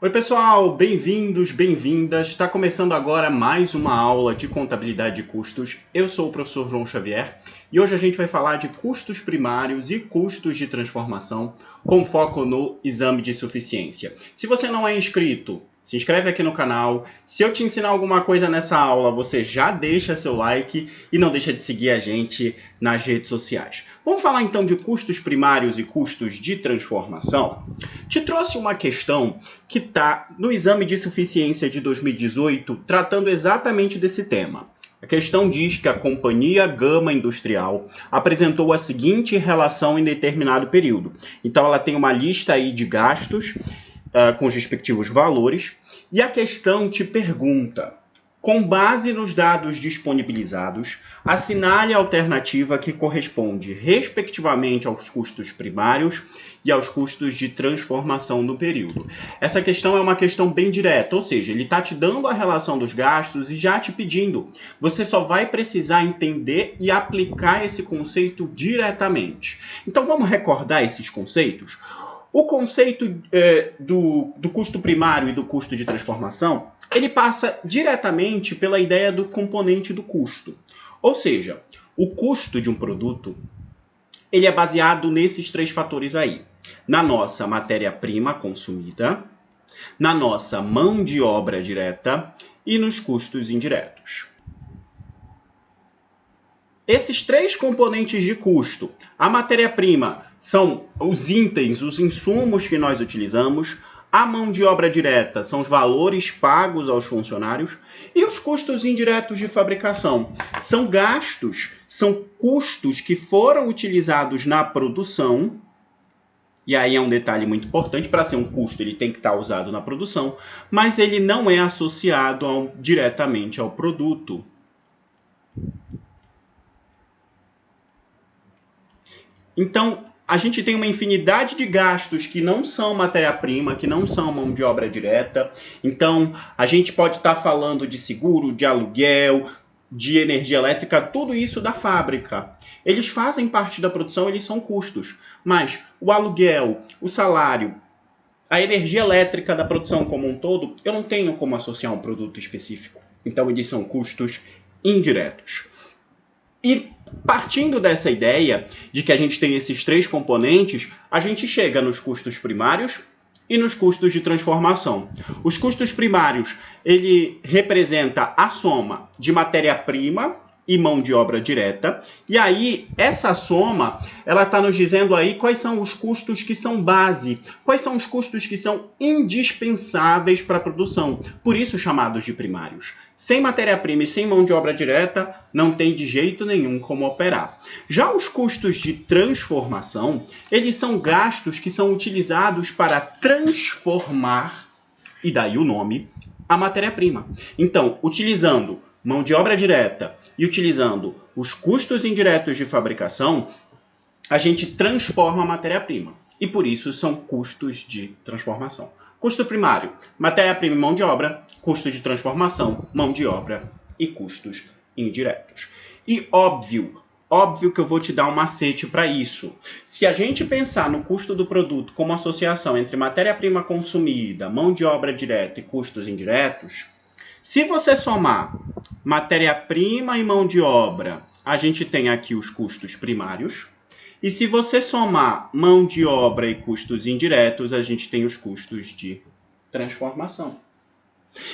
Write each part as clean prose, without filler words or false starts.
Oi pessoal, bem-vindos, bem-vindas. Está começando agora mais uma aula de contabilidade de custos. Eu sou o professor João Xavier e hoje a gente vai falar de custos primários e custos de transformação com foco no exame de suficiência. Se você não é inscrito, se inscreve aqui no canal. Se eu te ensinar alguma coisa nessa aula, você já deixa seu like e não deixa de seguir a gente nas redes sociais. Vamos falar então de custos primários e custos de transformação? Te trouxe uma questão que está no exame de suficiência de 2018, tratando exatamente desse tema. A questão diz que a companhia Gama Industrial apresentou a seguinte relação em determinado período. Então ela tem uma lista aí de gastos com os respectivos valores, e a questão te pergunta: com base nos dados disponibilizados, assinale a alternativa que corresponde, respectivamente, aos custos primários e aos custos de transformação no período. Essa questão é uma questão bem direta, ou seja, ele está te dando a relação dos gastos e já te pedindo. Você só vai precisar entender e aplicar esse conceito diretamente. Então vamos recordar esses conceitos? O conceito do custo primário e do custo de transformação, ele passa diretamente pela ideia do componente do custo. Ou seja, o custo de um produto, ele é baseado nesses três fatores aí. Na nossa matéria-prima consumida, na nossa mão de obra direta e nos custos indiretos. Esses três componentes de custo, a matéria-prima são os itens, os insumos que nós utilizamos, a mão de obra direta são os valores pagos aos funcionários e os custos indiretos de fabricação são gastos, são custos que foram utilizados na produção. E aí é um detalhe muito importante: para ser um custo ele tem que estar usado na produção, mas ele não é associado diretamente ao produto. Então, a gente tem uma infinidade de gastos que não são matéria-prima, que não são mão de obra direta. Então, a gente pode estar falando de seguro, de aluguel, de energia elétrica, tudo isso da fábrica. Eles fazem parte da produção, eles são custos. Mas o aluguel, o salário, a energia elétrica da produção como um todo, eu não tenho como associar um produto específico. Então, eles são custos indiretos. E partindo dessa ideia de que a gente tem esses três componentes, a gente chega nos custos primários e nos custos de transformação. Os custos primários, ele representa a soma de matéria-prima e mão de obra direta. E aí, essa soma, ela está nos dizendo aí quais são os custos que são base, quais são os custos que são indispensáveis para a produção, por isso chamados de primários. Sem matéria-prima e sem mão de obra direta, não tem de jeito nenhum como operar. Já os custos de transformação, eles são gastos que são utilizados para transformar, e daí o nome, a matéria-prima. Então, utilizando mão de obra direta e utilizando os custos indiretos de fabricação, a gente transforma a matéria-prima. E por isso são custos de transformação. Custo primário, matéria-prima e mão de obra. Custo de transformação, mão de obra e custos indiretos. E óbvio que eu vou te dar um macete para isso. Se a gente pensar no custo do produto como associação entre matéria-prima consumida, mão de obra direta e custos indiretos, se você somar matéria-prima e mão de obra, a gente tem aqui os custos primários. E se você somar mão de obra e custos indiretos, a gente tem os custos de transformação.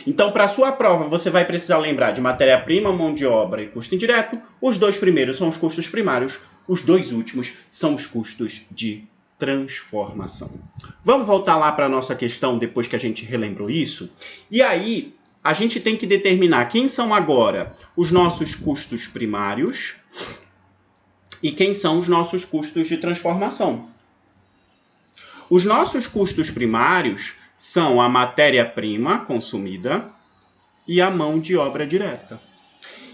Então, para a sua prova, você vai precisar lembrar de matéria-prima, mão de obra e custo indireto. Os dois primeiros são os custos primários, os dois últimos são os custos de transformação. Vamos voltar lá para a nossa questão depois que a gente relembrou isso? E aí, a gente tem que determinar quem são agora os nossos custos primários e quem são os nossos custos de transformação. Os nossos custos primários são a matéria-prima consumida e a mão de obra direta.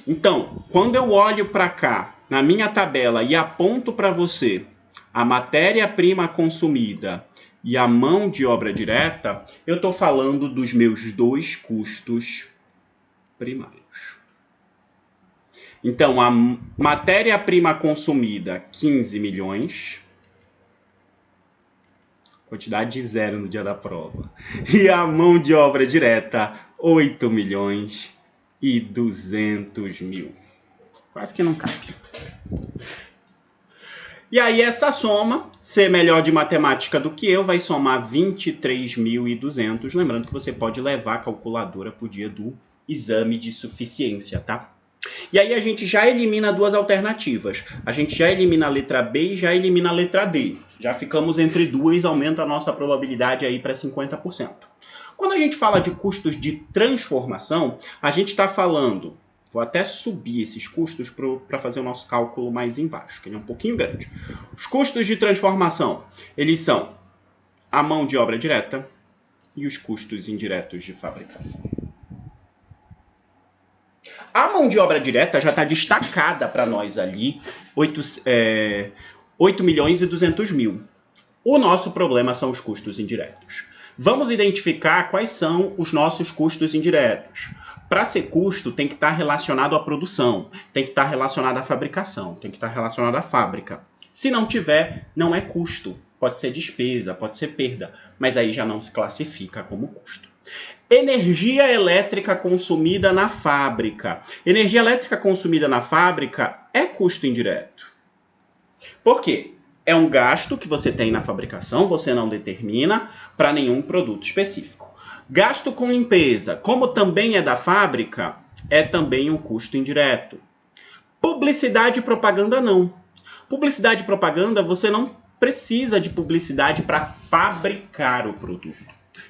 Então, quando eu olho para cá, na minha tabela, e aponto para você a matéria-prima consumida e a mão de obra direta, eu estou falando dos meus dois custos primários. Então, a matéria-prima consumida, 15 milhões. Quantidade de zero no dia da prova. E a mão de obra direta, 8.200.000. Quase que não cabe. E aí essa soma, ser melhor de matemática do que eu, vai somar 23.200. Lembrando que você pode levar a calculadora pro dia do exame de suficiência, tá? E aí a gente já elimina duas alternativas. A gente já elimina a letra B e já elimina a letra D. Já ficamos entre duas, aumenta a nossa probabilidade aí para 50%. Quando a gente fala de custos de transformação, a gente está falando... Vou até subir esses custos para fazer o nosso cálculo mais embaixo, que ele é um pouquinho grande. Os custos de transformação, eles são a mão de obra direta e os custos indiretos de fabricação. A mão de obra direta já está destacada para nós ali, 8.200.000. O nosso problema são os custos indiretos. Vamos identificar quais são os nossos custos indiretos. Para ser custo, tem que estar relacionado à produção, tem que estar relacionado à fabricação, tem que estar relacionado à fábrica. Se não tiver, não é custo. Pode ser despesa, pode ser perda, mas aí já não se classifica como custo. Energia elétrica consumida na fábrica. Energia elétrica consumida na fábrica é custo indireto. Por quê? É um gasto que você tem na fabricação, você não determina para nenhum produto específico. Gasto com limpeza, como também é da fábrica, é também um custo indireto. Publicidade e propaganda não. Publicidade e propaganda, você não precisa de publicidade para fabricar o produto.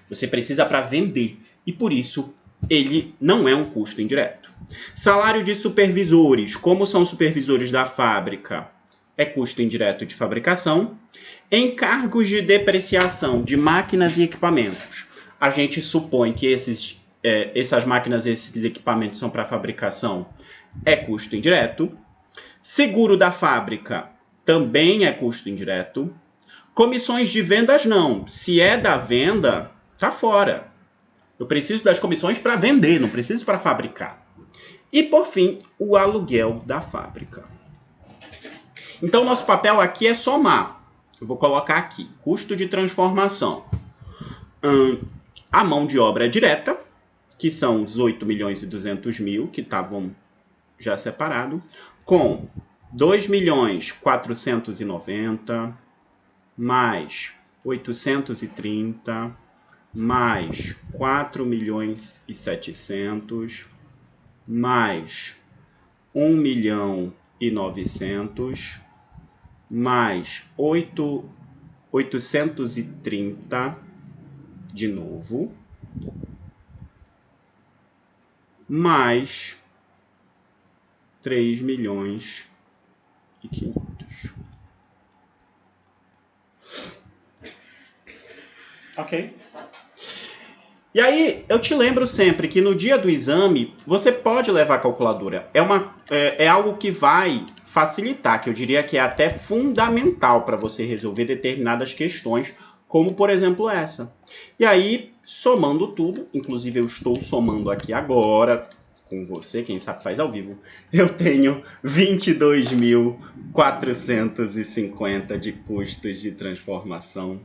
Você precisa para vender. E por isso, ele não é um custo indireto. Salário de supervisores, como são supervisores da fábrica, é custo indireto de fabricação. Encargos de depreciação de máquinas e equipamentos. A gente supõe que essas máquinas, esses equipamentos são para fabricação, é custo indireto. Seguro da fábrica também é custo indireto. Comissões de vendas não. Se é da venda, tá fora. Eu preciso das comissões para vender, não preciso para fabricar. E por fim, o aluguel da fábrica. Então nosso papel aqui é somar. Eu vou colocar aqui, custo de transformação. A mão de obra direta, que são os 8.200.000, que estavam já separados, com 2.490.000, mais 830, mais 4.700.000, mais 1.900.000, mais 830, de novo, mais 3.500.000. Ok? E aí, eu te lembro sempre que no dia do exame, você pode levar a calculadora. É algo que vai facilitar, que eu diria que é até fundamental para você resolver determinadas questões, como, por exemplo, essa. E aí, somando tudo, inclusive eu estou somando aqui agora com você, quem sabe faz ao vivo, eu tenho 22.450 de custos de transformação.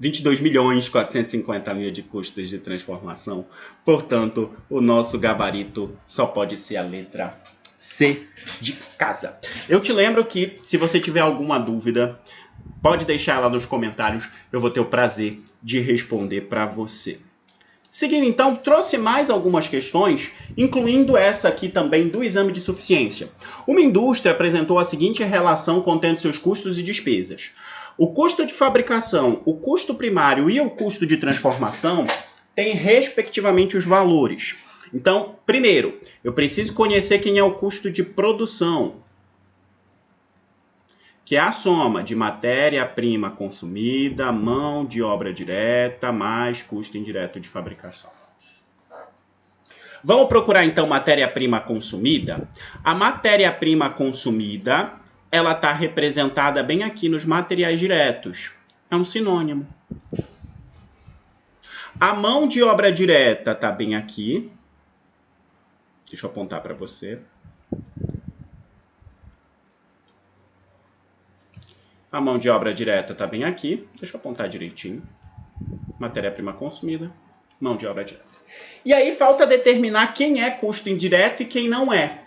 22.450.000 de custos de transformação. Portanto, o nosso gabarito só pode ser a letra C de casa. Eu te lembro que, se você tiver alguma dúvida, pode deixar ela nos comentários. Eu vou ter o prazer de responder para você. Seguindo, então, trouxe mais algumas questões, incluindo essa aqui também do exame de suficiência. Uma indústria apresentou a seguinte relação contendo seus custos e despesas. O custo de fabricação, o custo primário e o custo de transformação têm, respectivamente, os valores. Então, primeiro, eu preciso conhecer quem é o custo de produção, que é a soma de matéria-prima consumida, mão de obra direta, mais custo indireto de fabricação. Vamos procurar, então, matéria-prima consumida? A matéria-prima consumida, ela está representada bem aqui nos materiais diretos. É um sinônimo. A mão de obra direta está bem aqui. Deixa eu apontar para você. A mão de obra direta está bem aqui. Deixa eu apontar direitinho. Matéria-prima consumida, mão de obra direta. E aí falta determinar quem é custo indireto e quem não é.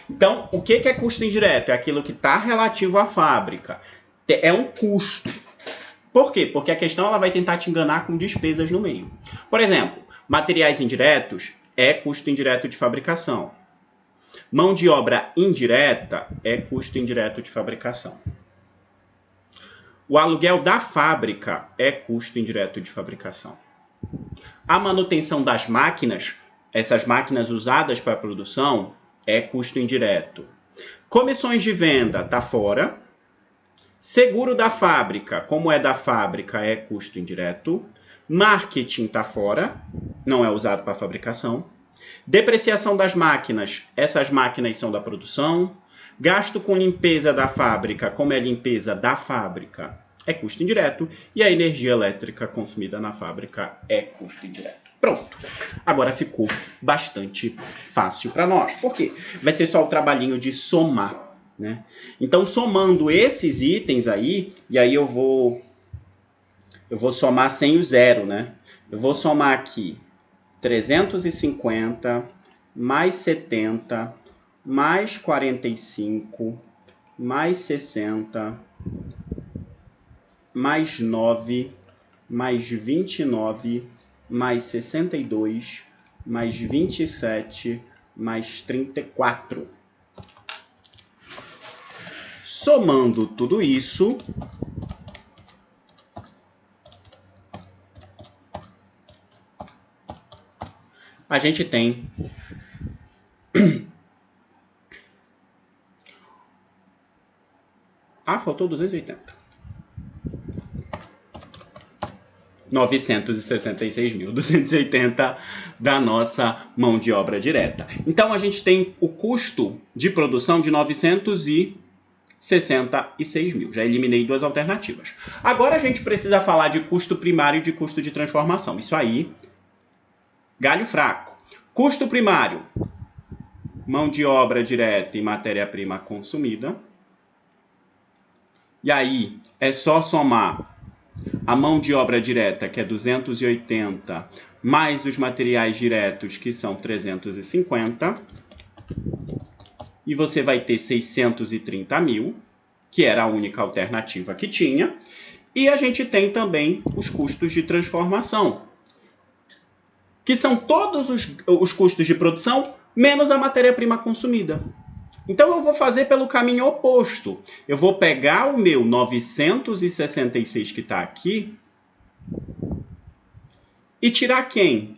Então, o que é custo indireto? É aquilo que está relativo à fábrica. É um custo. Por quê? Porque a questão ela vai tentar te enganar com despesas no meio. Por exemplo, materiais indiretos é custo indireto de fabricação. Mão de obra indireta é custo indireto de fabricação. O aluguel da fábrica é custo indireto de fabricação. A manutenção das máquinas, essas máquinas usadas para a produção, é custo indireto. Comissões de venda está fora. Seguro da fábrica, como é da fábrica, é custo indireto. Marketing está fora, não é usado para fabricação. Depreciação das máquinas, essas máquinas são da produção. Gasto com limpeza da fábrica, como é limpeza da fábrica, é custo indireto. E a energia elétrica consumida na fábrica é custo indireto. Pronto. Agora ficou bastante fácil para nós. Por quê? Vai ser só o trabalhinho de somar, né? Então, somando esses itens aí, e aí eu vou somar sem o zero, né? Eu vou somar aqui 350 mais 70 mais 45 mais 60 mais 9 mais 29 mais 62 mais 27 mais 34. Somando tudo isso, a gente tem faltou 280. 966.280 da nossa mão de obra direta. Então, a gente tem o custo de produção de 966 mil. Já eliminei duas alternativas. Agora, a gente precisa falar de custo primário e de custo de transformação. Isso aí, galho fraco. Custo primário, mão de obra direta e matéria-prima consumida. E aí, é só somar a mão de obra direta, que é 280, mais os materiais diretos, que são 350. E você vai ter 630 mil, que era a única alternativa que tinha. E a gente tem também os custos de transformação, que são todos os custos de produção, menos a matéria-prima consumida. Então, eu vou fazer pelo caminho oposto. Eu vou pegar o meu 966 que está aqui e tirar quem?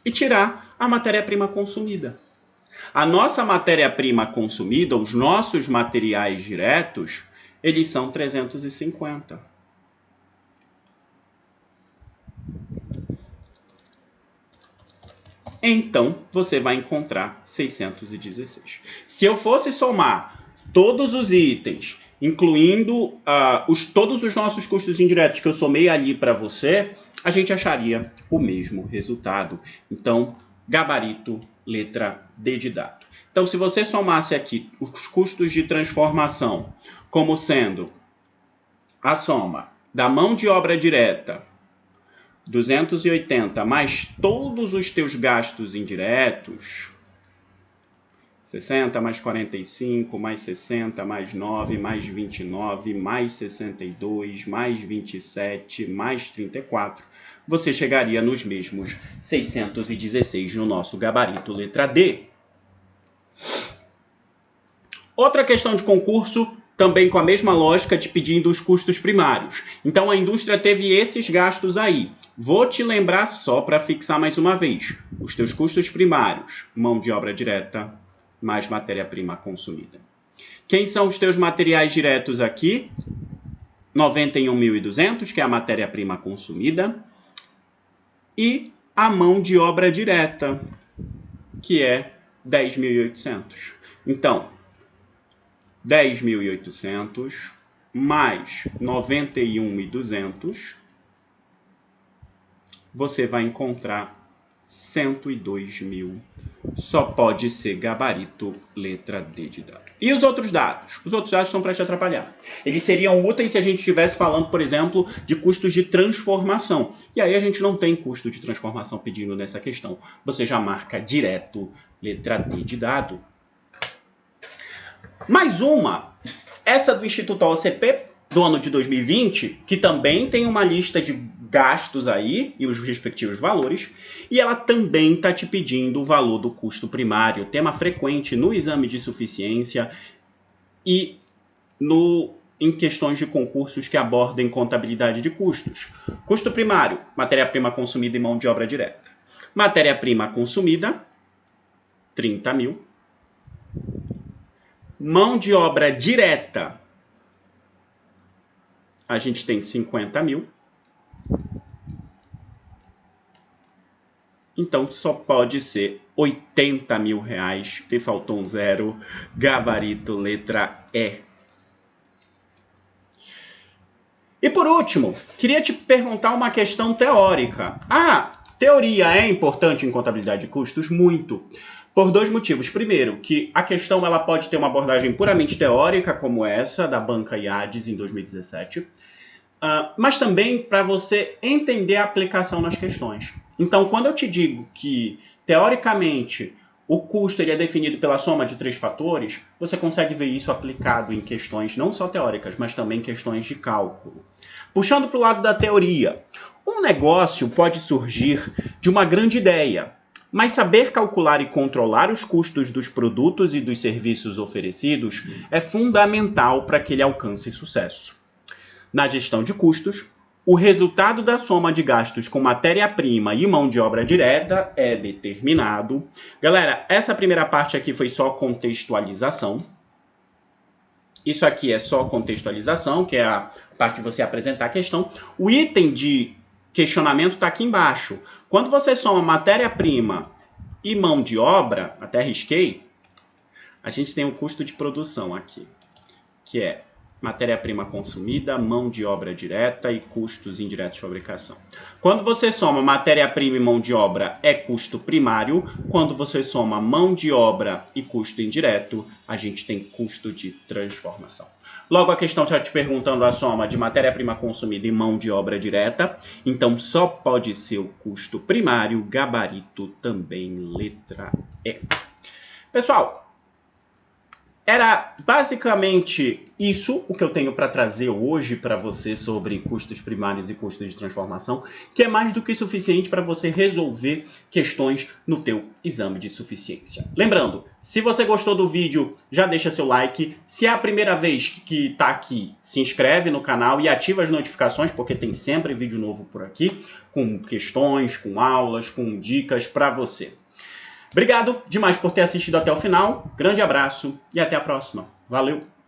E tirar a matéria-prima consumida. A nossa matéria-prima consumida, os nossos materiais diretos, eles são 350. Então, você vai encontrar 616. Se eu fosse somar todos os itens, incluindo todos os nossos custos indiretos que eu somei ali para você, a gente acharia o mesmo resultado. Então, gabarito, letra D de dado. Então, se você somasse aqui os custos de transformação como sendo a soma da mão de obra direta, 280, mais todos os teus gastos indiretos, 60 mais 45, mais 60, mais 9, mais 29, mais 62, mais 27, mais 34, você chegaria nos mesmos 616 no nosso gabarito letra D. Outra questão de concurso, também com a mesma lógica de pedindo os custos primários. Então, a indústria teve esses gastos aí. Vou te lembrar só para fixar mais uma vez. Os teus custos primários, mão de obra direta, mais matéria-prima consumida. Quem são os teus materiais diretos aqui? 91.200, que é a matéria-prima consumida. E a mão de obra direta, que é 10.800. Então, 10.800 mais 91.200, você vai encontrar 102 mil. Só pode ser gabarito, letra D de dado. E os outros dados? Os outros dados são para te atrapalhar. Eles seriam úteis se a gente estivesse falando, por exemplo, de custos de transformação. E aí a gente não tem custo de transformação pedindo nessa questão. Você já marca direto, letra D de dado. Mais uma, essa do Instituto OCP, do ano de 2020, que também tem uma lista de gastos aí e os respectivos valores, e ela também está te pedindo o valor do custo primário, tema frequente no exame de suficiência e em questões de concursos que abordem contabilidade de custos. Custo primário, matéria-prima consumida e mão de obra direta. Matéria-prima consumida, 30 mil. Mão de obra direta, a gente tem 50 mil. Então só pode ser 80 mil reais, que faltou um zero, gabarito, letra E. E por último, queria te perguntar uma questão teórica. Teoria é importante em contabilidade de custos? Muito. Por dois motivos. Primeiro, que a questão ela pode ter uma abordagem puramente teórica, como essa da banca IADES em 2017, mas também para você entender a aplicação nas questões. Então, quando eu te digo que, teoricamente, o custo ele é definido pela soma de 3 fatores, você consegue ver isso aplicado em questões não só teóricas, mas também questões de cálculo. Puxando para o lado da teoria, um negócio pode surgir de uma grande ideia, mas saber calcular e controlar os custos dos produtos e dos serviços oferecidos é fundamental para que ele alcance sucesso. Na gestão de custos, o resultado da soma de gastos com matéria-prima e mão de obra direta é determinado. Galera, essa primeira parte aqui foi só contextualização. Isso aqui é só contextualização, que é a parte de você apresentar a questão. O item de questionamento está aqui embaixo. Quando você soma matéria-prima e mão de obra, até risquei, a gente tem o custo de produção aqui, que é matéria-prima consumida, mão de obra direta e custos indiretos de fabricação. Quando você soma matéria-prima e mão de obra, é custo primário. Quando você soma mão de obra e custo indireto, a gente tem custo de transformação. Logo, a questão está te perguntando a soma de matéria-prima consumida e mão de obra direta. Então, só pode ser o custo primário, gabarito também, letra E. Pessoal, era basicamente isso o que eu tenho para trazer hoje para você sobre custos primários e custos de transformação, que é mais do que suficiente para você resolver questões no teu exame de suficiência. Lembrando, se você gostou do vídeo, já deixa seu like. Se é a primeira vez que está aqui, se inscreve no canal e ativa as notificações, porque tem sempre vídeo novo por aqui, com questões, com aulas, com dicas para você. Obrigado demais por ter assistido até o final. Grande abraço e até a próxima. Valeu!